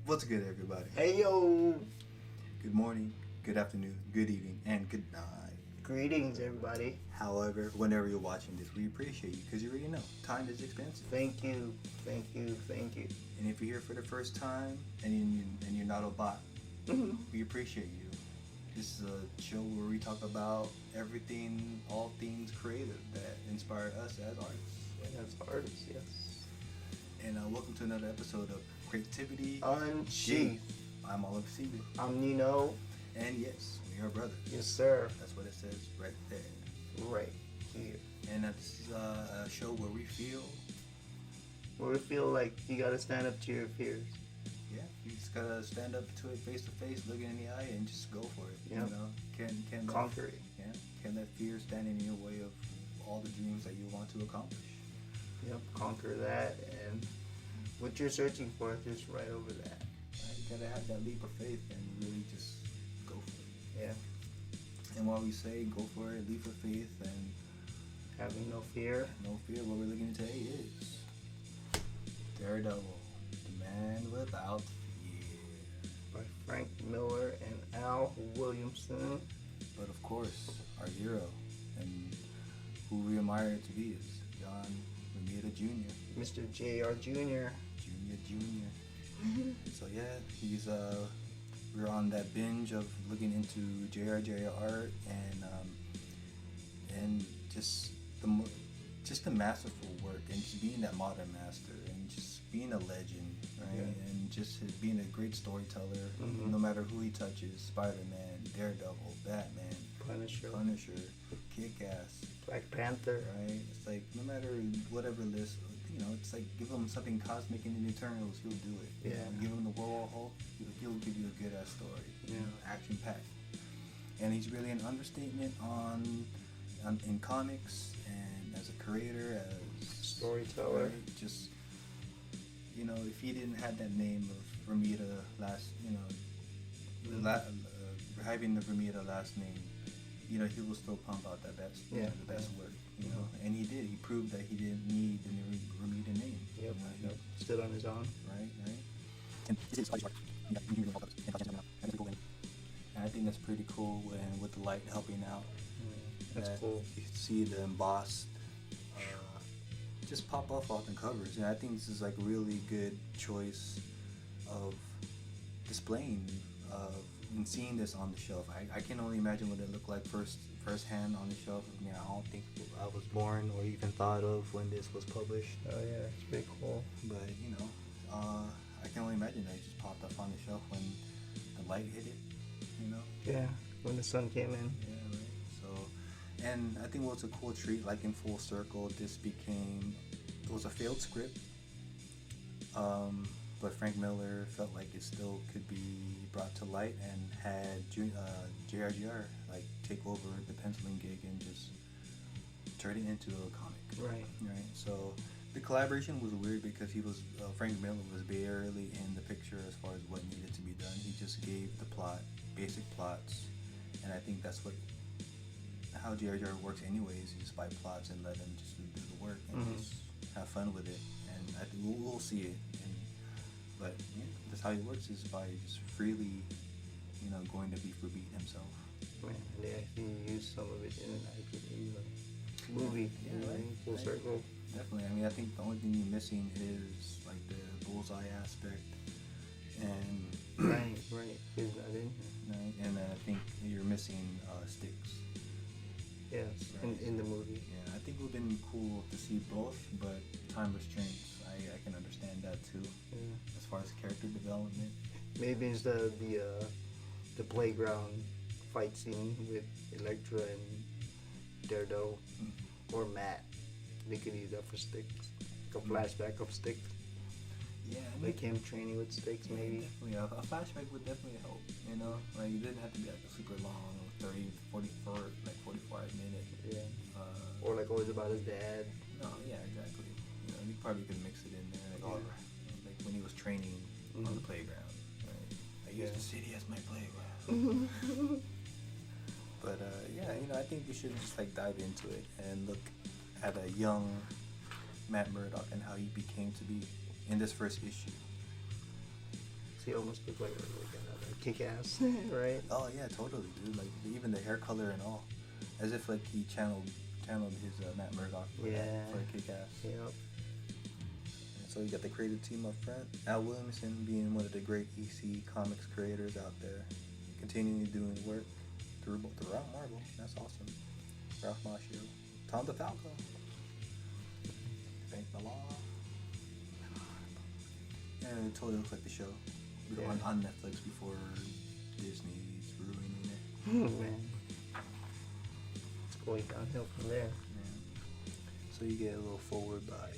What's good, everybody? Hey yo! Good morning, good afternoon, good evening, and good night. Greetings, everybody. However, whenever you're watching this, we appreciate you because you already know time is expensive. Thank you, thank you, thank you. And if you're here for the first time and you're not a bot, we appreciate you. This is a show where we talk about everything, all things creative that inspire us as artists. As artists, yes. And welcome to another episode of Creativity Unsheathed. I'm Ollie-O-Rey. I'm Nino. And yes, we are brothers. Yes, sir. That's what it says right there. Right here. And it's a show where we feel like you gotta stand up to your fears. Yeah, you just gotta stand up to it face to face, look it in the eye, and just go for it. Yep. You know, can conquer it. Yeah, can that fear stand in your way of all the dreams that you want to accomplish? Yep, conquer that, and what you're searching for is just right over that. Right, you gotta have that leap of faith and really just go for it. Yeah. And while we say go for it, leap of faith, and having no fear, what we're looking at today is Daredevil, the man without fear, by Frank Miller and Al Williamson. But of course, our hero and who we admire to be is Romita Jr. Mr. J.R. Jr. Jr. So yeah, he's we're on that binge of looking into J.R. art and just the masterful work and just being that modern master and just being a legend, right? Yeah. And just being a great storyteller, no matter who he touches. Spider-Man, Daredevil, Batman, Punisher, Kick-Ass, Black Panther, right? It's like no matter whatever list, you know, it's like give him something cosmic in the Eternals, he'll do it. Yeah. You know, give him the World Hulk, he'll give you a good ass story. Yeah. You know, action packed. And he's really an understatement in comics and as a creator, as storyteller. Right? Just, you know, if he didn't have that name of Romita last, you know, having the Romita last name, you know, he will still pump out that best, the best work, you know. And he did. He proved that he didn't need the Romita name. Yep. You know, stood on his own. Right. And I think that's pretty cool. And with the light helping out, that's cool. You can see the embossed just pop off the covers, and I think this is like a really good choice of displaying and seeing this on the shelf. I can only imagine what it looked like firsthand on the shelf. I mean, I don't think I was born or even thought of when this was published. Oh yeah, it's pretty cool. But you know, I can only imagine that it just popped up on the shelf when the light hit it. You know. Yeah, when the sun came in. Yeah, right. So, and I think what's a cool treat, like in full circle, it was a failed script. But Frank Miller felt like it still could be brought to light and had J.R. like take over the penciling gig and just turn it into a comic. Right. So the collaboration was weird because Frank Miller was barely in the picture as far as what needed to be done. He just gave the basic plots, and I think that's how J.R. works anyways. You just buy plots and let him just do the work and just have fun with it. And I think we'll see it. But yeah, that's how he works, is by just freely, you know, going to beat for beat himself. Man, yeah, he used some of it in an movie. Yeah, right. Full circle. Definitely. I mean, I think the only thing you're missing is like the bullseye aspect, and right, he's not in here. Right, and I think you're missing sticks. Yes, right. in the movie. Yeah, I think it would have been cool to see both, but time restraints. I can understand that too. Yeah. As far as character development. Maybe instead of the playground fight scene with Elektra and Daredevil or Matt, they could use that for sticks. Like a flashback of sticks. Yeah, I mean, like him training with sticks, maybe. Definitely, a flashback would definitely help. You know, like it didn't have to be like a super long, 45 minute. Yeah. Or like always about his dad. No, yeah, exactly. You know, you probably could mix it in there, like when he was training on the playground. Right? I used the city as my playground. But yeah, you know, I think we should just like dive into it and look at a young Matt Murdock and how he became to be in this first issue. He almost looked like a kick-ass, right? Oh yeah, totally, dude. Like even the hair color and all, as if like he channeled his Matt Murdock for a kick-ass. Yep. So you got the creative team up front. Al Williamson being one of the great EC Comics creators out there, continuing doing work throughout Marvel. That's awesome. Ralph Macchio, Tom DeFalco, Frank Miller. And it totally looks like the show on Netflix before Disney's ruining it. Oh man, it's going downhill from there. Yeah. So you get a little forward by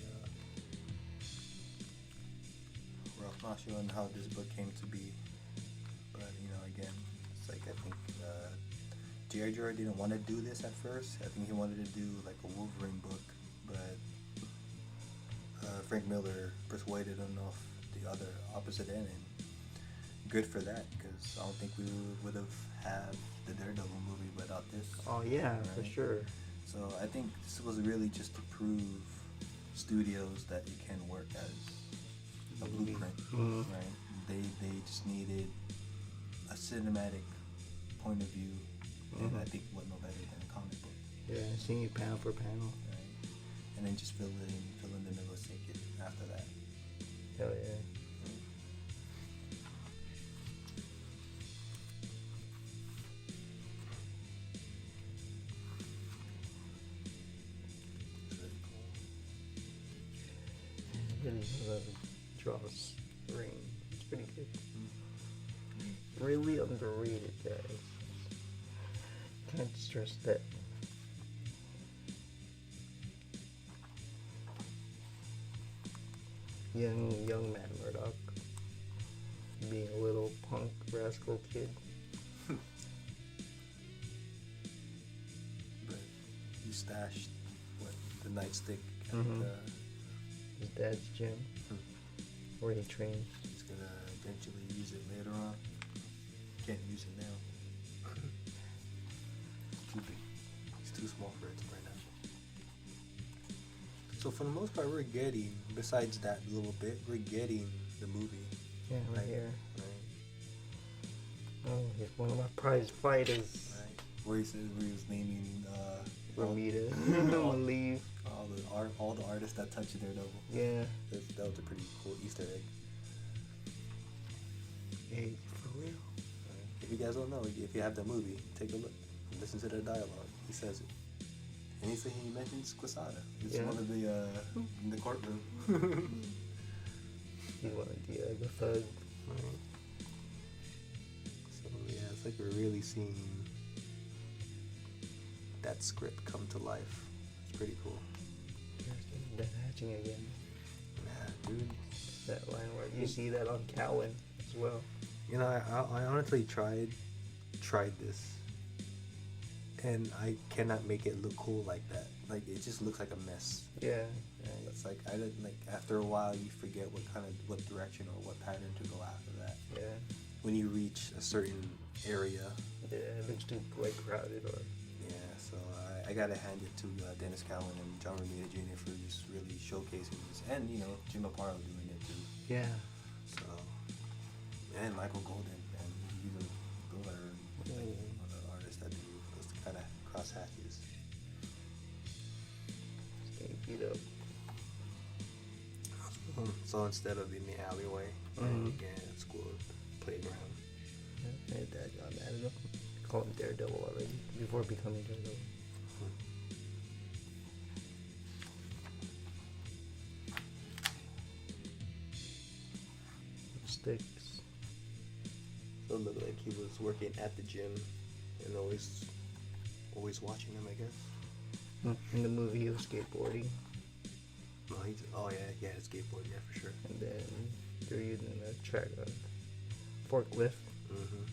Ralph Macchio and how this book came to be. But again, it's like I think J.R. George didn't want to do this at first. I think he wanted to do like a Wolverine book, but Frank Miller persuaded him off the other opposite end, and good for that, because I don't think we would have had the Daredevil movie without this. Oh yeah, right? for sure. So I think this was really just to prove studios that it can work as a blueprint, right? They just needed a cinematic point of view, and I think what no better than a comic book. Yeah, seeing it panel for panel. Right? And then just fill in the middle, sink it after that. Hell yeah. Really love Joss Green. It's pretty good. Really underrated, guys. Can't stress that. Young Matt Murdock being a little punk rascal kid. But you stashed the nightstick at his dad's gym where he trains. He's gonna eventually use it later on. Can't use it now. Too big. He's too small for it right now. So for the most part, we're getting, besides that little bit, we're getting the movie. Yeah, right here. Right. Oh, he's one of my prize fighters. Right. Where he was naming Romita. Leave. All the artists that touched Daredevil. Yeah. That was a pretty cool Easter egg. Hey, for real. If you guys don't know, if you have the movie, take a look. Listen to the dialogue. He says it. And he mentions Quesada. It's one of the in the courtroom. He's one of the thugs. Right. So yeah, it's like we're really seeing that script come to life. It's pretty cool. That hatching again. Yeah, dude. That line where you see that on Cowan as well. I honestly tried this, and I cannot make it look cool like that. Like it just looks like a mess. Yeah. It's like I didn't like after a while you forget what direction or what pattern to go after that. Yeah. When you reach a certain area. Yeah, it looks too crowded or. Yeah, so I gotta hand it to Dennis Cowan and John Romita Jr. for just really showcasing this, and Jim Aparo doing it too. Yeah. So, and Michael Golden, and those are like, one of the artists that do those kind of cross hatches. Getting beat up. So instead of in the alleyway, again at school playground. Yeah, my dad got mad at him. Called him Daredevil already before becoming Daredevil. Sticks. So it looked like he was working at the gym and always watching them, I guess. In the movie, he was skateboarding. No, yeah, skateboard, yeah, for sure. And then they're using a forklift. Mm-hmm.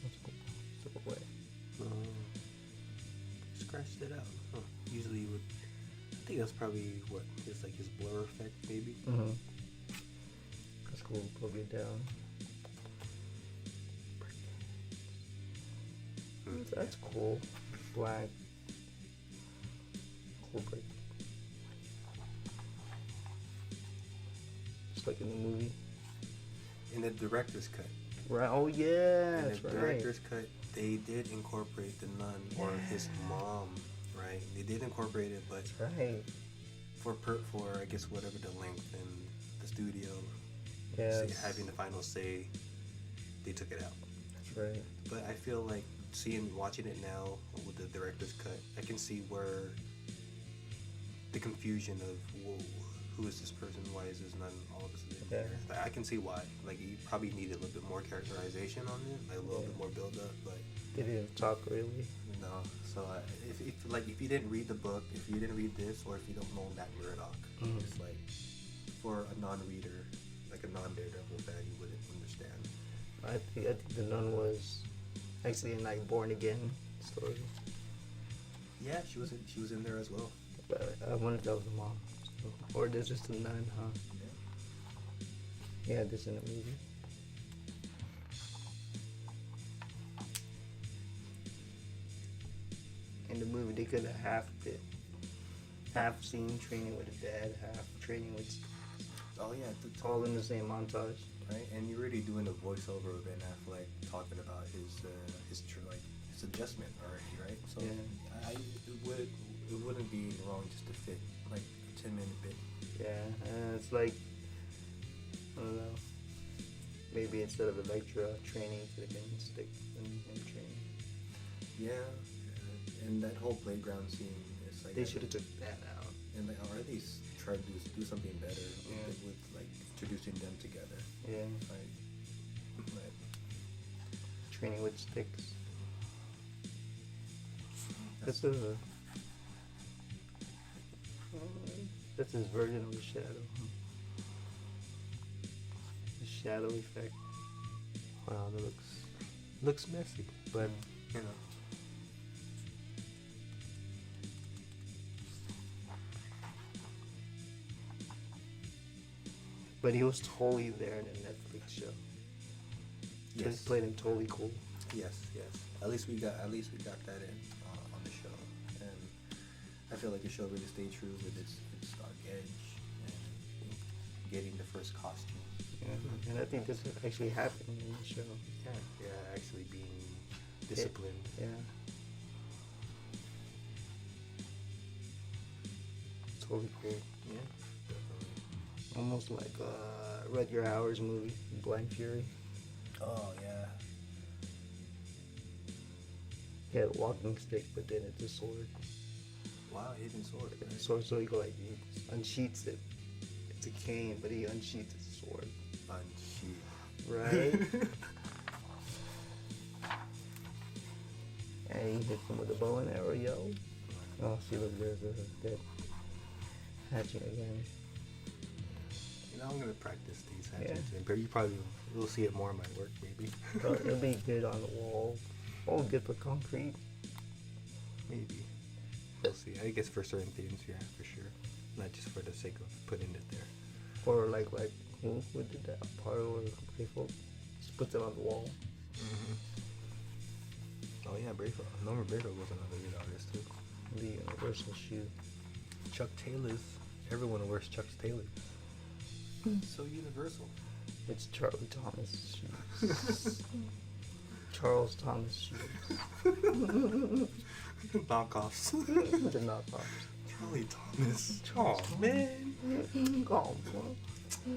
That's cool. Took away. Scratched it out. Huh. Usually you would. I think that's probably his blur effect, maybe. Mm-hmm. That's cool. Plug it down. That's cool. Black. Cool break. just like in the movie. In the director's cut. Right. Oh yeah, In that's the right. director's cut, they did incorporate the nun or his mom, right? They did incorporate it, but That's right. for I guess whatever the length and the studio having the final say, they took it out. That's right. But I feel like watching it now with the director's cut, I can see where the confusion of, whoa, who is this person? Why is this not all of a sudden there? Like, I can see why. Like, you probably needed a little bit more characterization on it, like a little bit more build up, but They didn't talk really. no. So if you didn't read the book, if you didn't read this, or if you don't know that Murdoch, it's like for a non-reader, like a non-Daredevil fan, you wouldn't understand. I think the nun was actually in like Born Again story. Yeah, she was in there as well. But I wonder if that was the mom. So, or there's just a nun, huh? Yeah, this in the movie. In the movie, they could have halved it. Half scene training with a dad, half training with Oh yeah, all in the same montage. right. And you're already doing a voiceover of Ben Affleck talking about his adjustment already, right? So Yeah. it wouldn't be wrong just to fit like a 10-minute bit. Yeah, and it's like, I don't know, maybe instead of Electra training, it could have been Stick and training. Yeah, and that whole playground scene is like They should have took that out. and like, or at least try to do something better with like introducing them together. Yeah, Right. training with sticks. That's his version of the shadow. Huh? The shadow effect. Wow, that looks messy, but you know. But he was totally there in the Netflix show. He Yes. played him totally cool. Yes. At least we got that in on the show, and I feel like the show really stayed true with its dark edge and getting the first costume. Yeah. And I think this actually happened in the show. Yeah, actually being disciplined. Yeah. Totally cool. Yeah, definitely. Almost like Rutger Hauer's movie, Blind Fury. Oh yeah. He had a walking stick, but then it's a sword. Wow, hidden sword. Right? So he he unsheaths it. It's a cane, but he unsheaths his sword. Unsheathed. Right? And he hits him with a bow and arrow, yo. Oh, see, look, there's that hatching again. You know, I'm gonna practice these hatchets, and you probably will see it more in my work, maybe. So it'll be good on the wall. Oh, good for concrete. Maybe. We'll see. I guess for certain things, yeah, for sure. Not just for the sake of putting it there. Or like who did that? Aparo or Playful? Just puts it on the wall. Mm-hmm. Oh yeah, Brayfield. Norman Brayfield was another good artist too. The universal shoe. Chuck Taylor's. Everyone wears Chuck Taylor. So universal. It's Charlie Thomas shoes. Charles Thomas shoes. Knockoffs. The knockoffs. Charlie Thomas. Oh man. Oh, bro.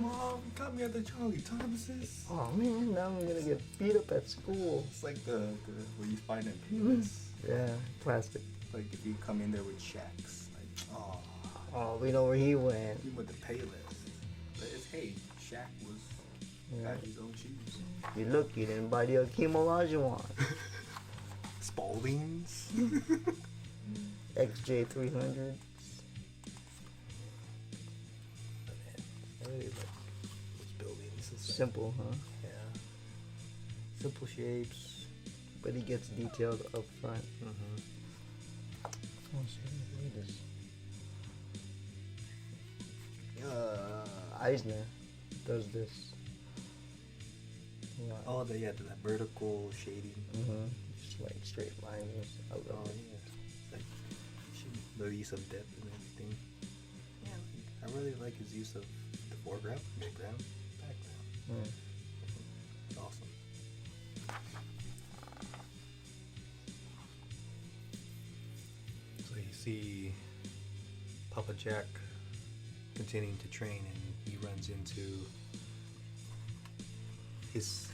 Mom got me at the Charlie Thomas's. Oh man, now I'm gonna get beat up at school. It's like the where you find it payments. Yeah, plastic. Like if you come in there with Shaq's, like Oh, we know where he went. he went to Payless. But it's hey, Shaq was got his own shoes. You look, you didn't buy the Akeem Olajuwon. Spaldings. XJ300. I really like those buildings. It's like, Simple, huh? yeah. Simple shapes. But he gets detailed up front. Mm-hmm. Oh, shit, what is Eisner does this. Yeah. Oh, that vertical shading. Mm-hmm. Just like straight lines. I love Oh, it. yeah. It's like the use of depth and everything. Yeah. I really like his use of the foreground, background, background. It's awesome. So you see Papa Jack continuing to train, and he runs into his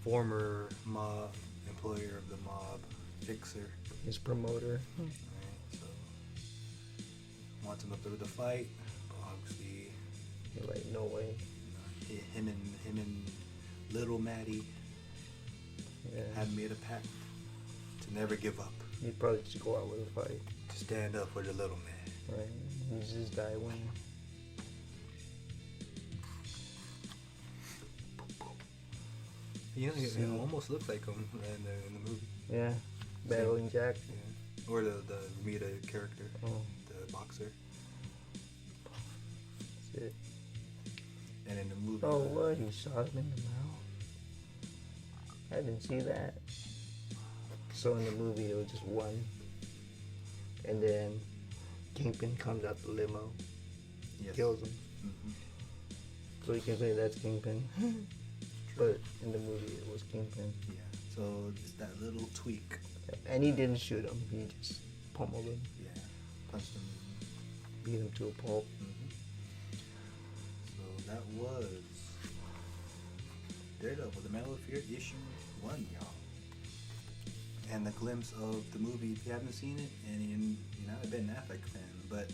former mob employer of the mob, Fixer. His promoter. Right, so wants him up there with the fight, but obviously, You're like, no way. him and Little Maddie Yeah. had made a pact to never give up, He'd probably just go out with a fight. to stand up for the little man. Right. He's just die winner. You know, it almost looks like him in the movie. Yeah. Battling Jack. Yeah. Or the Romita character, Oh, the boxer. shit. And in the movie, Oh, what? He shot him in the mouth? I didn't see that. So in the movie, it was just one. And then Kingpin comes out the limo, yes. kills him. Mhm. So you can say that's Kingpin. But in the movie, it was Kingpin. Yeah. So it's that little tweak. And he didn't shoot him. He just pummeled him, Yeah. Punched him. beat him to a pulp. So that was Daredevil, the Medal of Fear issue 1, y'all. And a glimpse of the movie if you haven't seen it, and you're not a Ben Affleck fan, but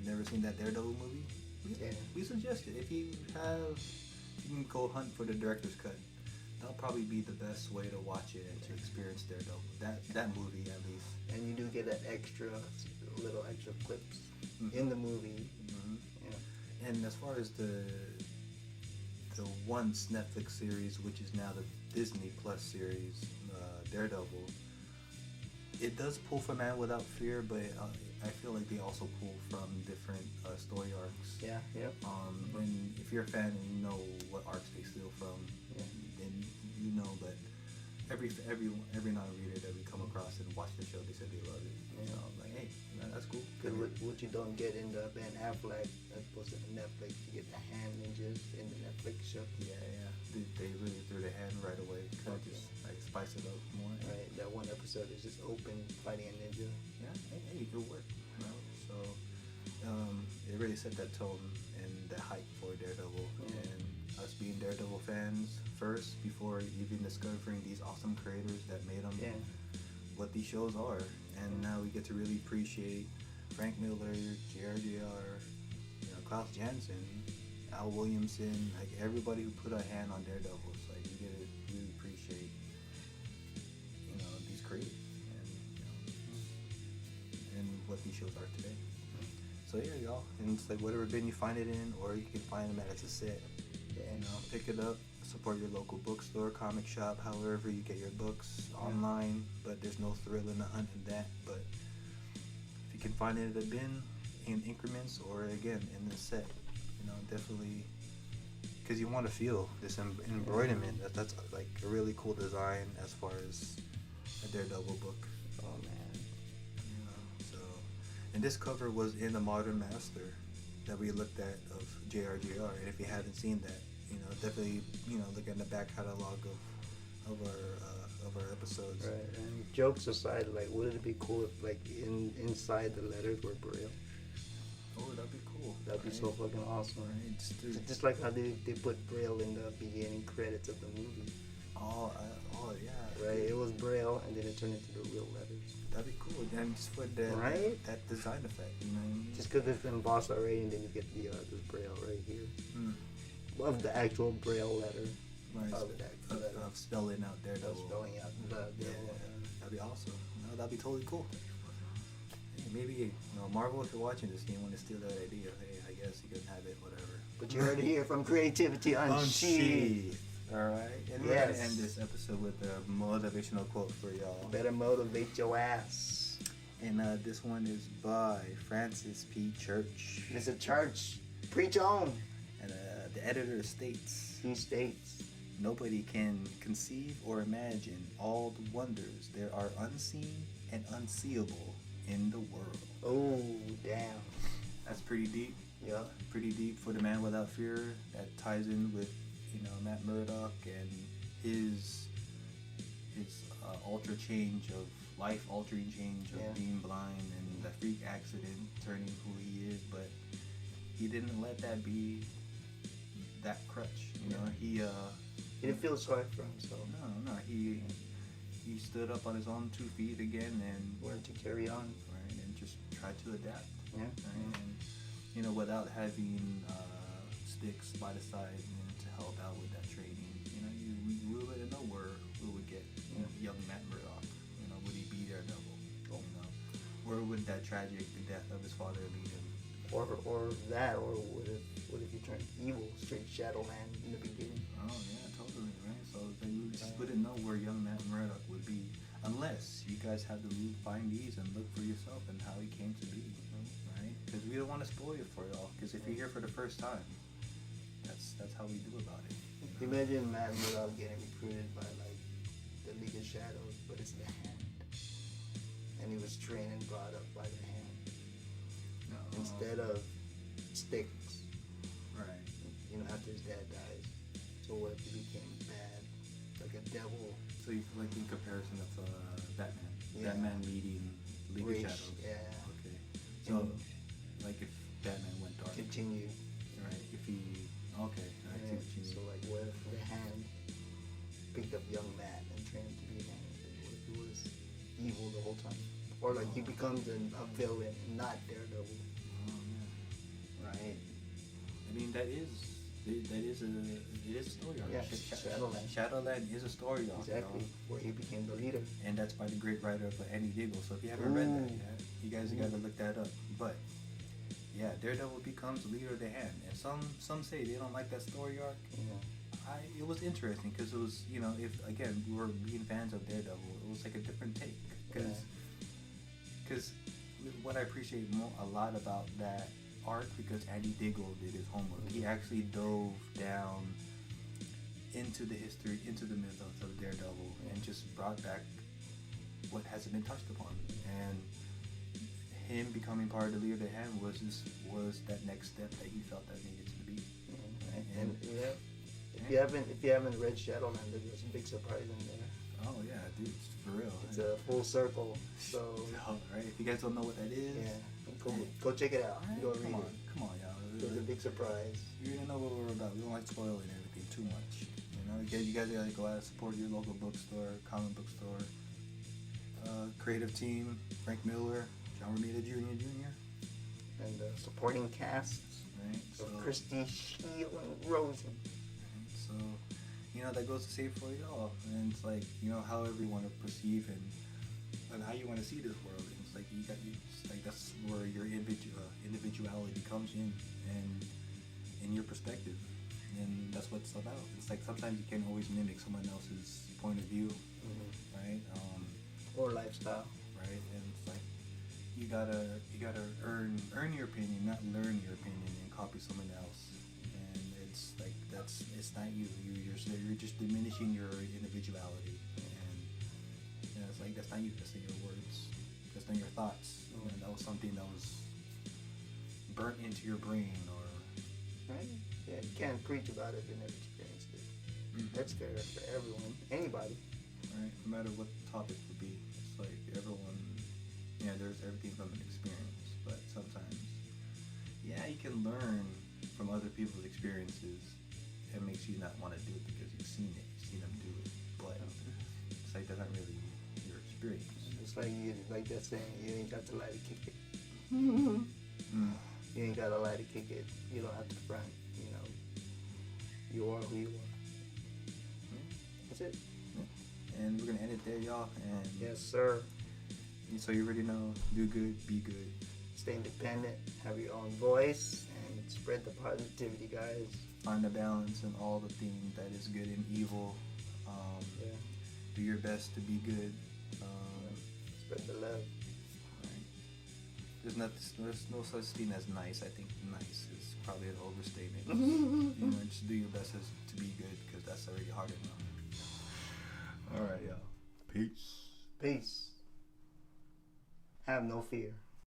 never seen that Daredevil movie, we suggest it. If you can go hunt for the director's cut. That'll probably be the best way to watch it and to experience Daredevil. That movie at least. And you do get that little extra clips in the movie. Mm-hmm. Yeah. And as far as the once Netflix series, which is now the Disney Plus series, Daredevil, it does pull from Man Without Fear, but I feel like they also pull from different story arcs. Yeah, yep. And if you're a fan and you know what arcs they steal from, then you know that every non-reader that we come across and watch the show, they said they love it. Yeah. So I'm like, hey, that's cool. Because what you don't get in the Ben Affleck, that was in Netflix, you get the hand ninjas in the Netflix show. Yeah. They really threw their hand right away. Kind of just like spice it up more. Right, that one episode is just open fighting a ninja. Yeah, hey, good work. You know? So it really set that tone and that hype for Daredevil. And us being Daredevil fans first, before even discovering these awesome creators that made them what these shows are. And now we get to really appreciate Frank Miller, JRJR, Klaus Janson, Al Williamson, like everybody who put a hand on Daredevil. It's like you get to really appreciate, these creators and what these shows are today. So yeah, y'all, and it's like whatever bin you find it in, or you can find them as a set. Pick it up, support your local bookstore, comic shop, however you get your books online. But there's no thrill in the hunt in that. But if you can find it at a bin in increments, or again in the set, definitely, because you want to feel this embroiderment. That's like a really cool design as far as a Daredevil book. Oh man. So, and this cover was in the Modern Master that we looked at of JRJR. And if you haven't seen that, definitely look at the back catalog of our episodes. Right. And jokes aside, like, wouldn't it be cool if like inside the letters were Braille? Oh, that'd be cool. That'd be so fucking awesome. Right. Just like how they put Braille in the beginning credits of the movie. Oh yeah. Right. It was Braille, and then it turned into the real letters. That'd be cool. And just for that design effect, Just because it's embossed already, and then you get the this Braille right here. Of the actual Braille letter. Right. Of spelling out Daredevil. Spelling out the that'd be awesome. No, that'd be totally cool. Hey, maybe Marvel, if you're watching this, you want to steal that idea. Hey, I guess you can have it, whatever. But you heard it here from Creativity Unsheathed. Alright, and we're going to end this episode with a motivational quote for y'all. Better motivate your ass. And this one is by Francis P. Church. Mr. Church, preach on. And the editor states, He states, nobody can conceive or imagine all the wonders there are unseen and unseeable in the world. oh, damn. That's pretty deep. Yeah. Pretty deep for the Man Without Fear. That ties in with, you know, Matt Murdock and his alter change of life altering change of being blind and the freak accident turning who he is, but he didn't let that be that crutch. You know, he didn't feel sorry for himself. No, he stood up on his own 2 feet again and learned to carry on, right, and just tried to adapt. Yeah. Right? And you know, without having sticks by the side, you know, to help out with that training. You know, we wouldn't know where we would get, you know, young Matt Murdock. You know, would he be Daredevil? You know, where would that tragic death of his father lead him? Or what if he turned evil, straight Shadowland in the beginning? Oh yeah, totally, right. So we just wouldn't know where young Matt Murdock would be unless you guys have to find these and look for yourself and how he came to be, right? Because we don't want to spoil it for y'all. Because if you're here for the first time, that's how we do about it. Imagine Matt Murdock getting recruited by like the League of Shadows, but it's the Hand, and he was trained and brought up by the Hand instead of sticks. Right. You know, after his dad dies. So what if he became bad, like a devil? So you like in comparison of Batman, Yeah. Batman meeting League Rich, of Shadows. yeah. Okay. So like if Batman went dark, Continue. right? If he okay, I see what you mean. So like what if the Hand picked up young Matt and trained him to be a Hand? What if he was evil the whole time? Or like he becomes a villain, not Daredevil. Oh yeah. Right. I mean it is a story arc. Yeah, Shadowland. Shadowland is a story arc. Exactly. You know? Where he became the leader. And that's by the great writer Andy Diggle. So if you haven't read that yet, you guys got to look that up. But yeah, Daredevil becomes the leader of the Hand, and some say they don't like that story arc. Yeah. It was interesting because it was, you know, if again we were being fans of Daredevil, it was like a different take because what I appreciate a lot about that arc, because Andy Diggle did his homework. He actually dove down into the history, into the mythos of Daredevil, and just brought back what hasn't been touched upon. And him becoming part of the League of the Hand was that next step that he felt that needed to be. Right? And if you haven't read Shadowland, there's a big surprise in there. Oh yeah, dude, for real. It's a full circle. So right, if you guys don't know what that is, go check it out. Right, Go read it. Come on, y'all. There's a big surprise. You already know what we're about. We don't like spoiling everything too much. You know, you guys gotta go out and support your local bookstore, comic book store, creative team, Frank Miller, John Romita Jr. And the supporting casts Right. So of Christy, Shield, and Rosen. So, you know, that goes to say for y'all. And it's like, you know, however you want to perceive and how you want to see this world. And it's like it's like that's where your individuality comes in and your perspective. And that's what it's about. It's like sometimes you can't always mimic someone else's point of view, right? Or lifestyle. Right? And it's like you gotta earn your opinion, not learn your opinion and copy someone else. And it's like it's not you. You're just diminishing your individuality. And you know, it's like that's not you. That's not your words. That's not your thoughts. You know, that was something that was burnt into your brain, or right? Yeah, you can't preach about it if you never experienced it. That's fair for everyone, anybody. Right? No matter what the topic would be, it's like everyone. Yeah, there's everything from an experience, but sometimes, yeah, you can learn from other people's experiences. It makes you not want to do it because you've seen it, you've seen them do it, but it's like that's not really your experience. It's like that saying, you ain't got to lie to kick it. You ain't got to lie to kick it. You don't have to front. You know, you are who you are. That's it. And we're gonna end it there, y'all. And yes, sir. So you already know, do good, be good. Stay independent, have your own voice, and spread the positivity, guys. Find a balance in all the things that is good and evil. Do your best to be good. Spread the love. Right. There's no such thing as nice. I think nice is probably an overstatement. You know, just do your best to be good, because that's already hard enough. All right, y'all. Peace. Peace. Have no fear.